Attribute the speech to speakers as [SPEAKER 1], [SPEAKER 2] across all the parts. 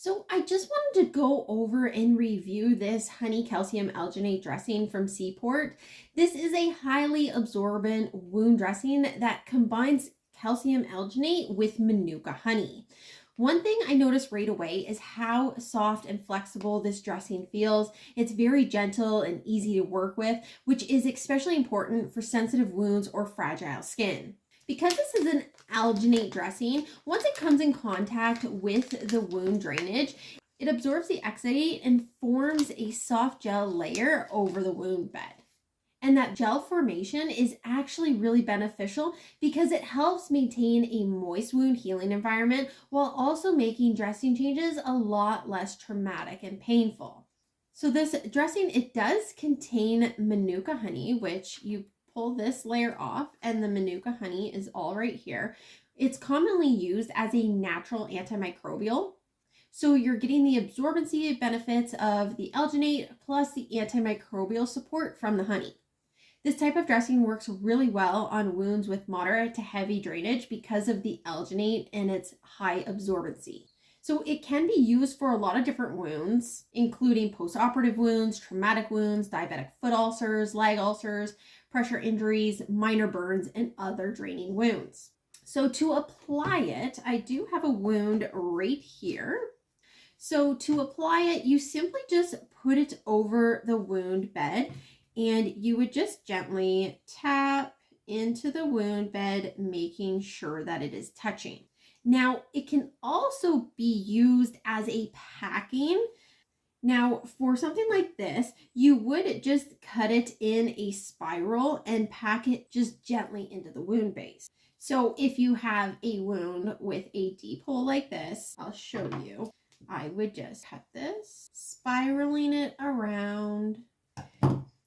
[SPEAKER 1] So I just wanted to go over and review this honey calcium alginate dressing from Ceeport. This is a highly absorbent wound dressing that combines calcium alginate with Manuka honey. One thing I noticed right away is how soft and flexible this dressing feels. It's very gentle and easy to work with, which is especially important for sensitive wounds or fragile skin. Because this is an alginate dressing, once it comes in contact with the wound drainage, it absorbs the exudate and forms a soft gel layer over the wound bed. And that gel formation is actually really beneficial because it helps maintain a moist wound healing environment while also making dressing changes a lot less traumatic and painful. So this dressing, it does contain Manuka honey, which you pull this layer off and the Manuka honey is all right here. It's commonly used as a natural antimicrobial. So you're getting the absorbency benefits of the alginate plus the antimicrobial support from the honey. This type of dressing works really well on wounds with moderate to heavy drainage because of the alginate and its high absorbency. So it can be used for a lot of different wounds, including post-operative wounds, traumatic wounds, diabetic foot ulcers, leg ulcers, pressure injuries, minor burns, and other draining wounds. So to apply it, I do have a wound right here. So to apply it, you simply just put it over the wound bed and you would just gently tap into the wound bed, making sure that it is touching. Now, it can also be used as a packing. Now, for something like this, you would just cut it in a spiral and pack it just gently into the wound base. So if you have a wound with a deep hole like this, I'll show you. I would just cut this, spiraling it around.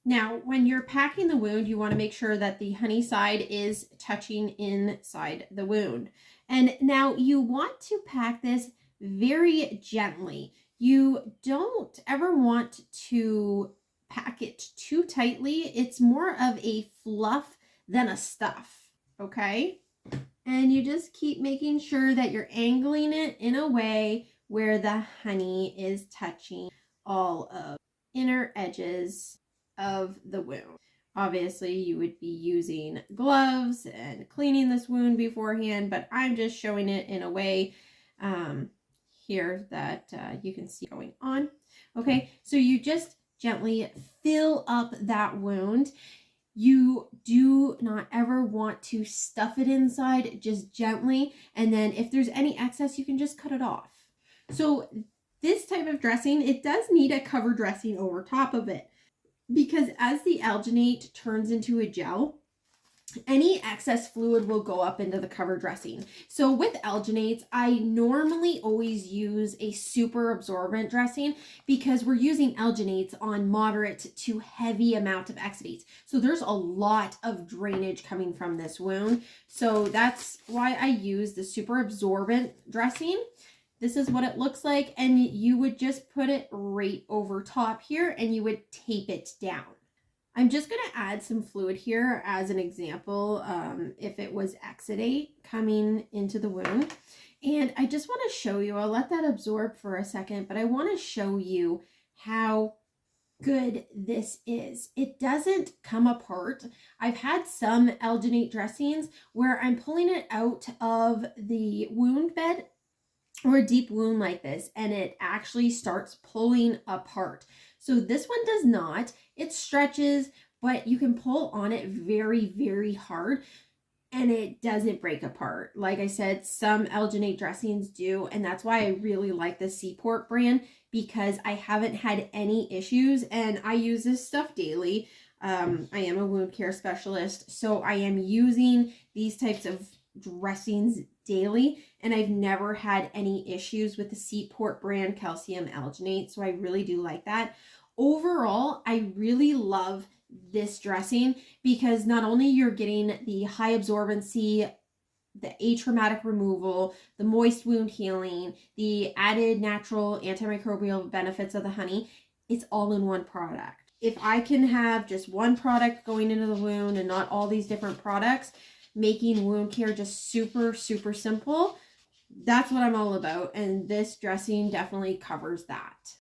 [SPEAKER 1] Now, when you're packing the wound, you want to make sure that the honey side is touching inside the wound. And now you want to pack this very gently. You don't ever want to pack it too tightly. It's more of a fluff than a stuff, okay? And you just keep making sure that you're angling it in a way where the honey is touching all of the inner edges of the wound. Obviously, you would be using gloves and cleaning this wound beforehand, but I'm just showing it in a way here that you can see going on. Okay, so you just gently fill up that wound. You do not ever want to stuff it inside, just gently. And then if there's any excess, you can just cut it off. So this type of dressing, it does need a cover dressing over top of it, because as the alginate turns into a gel, any excess fluid will go up into the cover dressing. So with alginates, I normally always use a super absorbent dressing because we're using alginates on moderate to heavy amount of exudates. So there's a lot of drainage coming from this wound. So that's why I use the super absorbent dressing. This is what it looks like, and you would just put it right over top here and you would tape it down. I'm just going to add some fluid here as an example if it was exudate coming into the wound. And I just want to show you, I'll let that absorb for a second, but I want to show you how good this is. It doesn't come apart. I've had some alginate dressings where I'm pulling it out of the wound bed or a deep wound like this, and it actually starts pulling apart. So this one does not. It stretches, but you can pull on it very, very hard, and it doesn't break apart. Like I said, some alginate dressings do, and that's why I really like the Ceeport brand, because I haven't had any issues, and I use this stuff daily. I am a wound care specialist, so I am using these types of dressings daily, and I've never had any issues with the Ceeport brand calcium alginate, so I really do like that. Overall, I really love this dressing because not only you're getting the high absorbency, the atraumatic removal, the moist wound healing, the added natural antimicrobial benefits of the honey, it's all in one product. If I can have just one product going into the wound and not all these different products, making wound care just super, super simple, That's what I'm all about, and this dressing definitely covers that.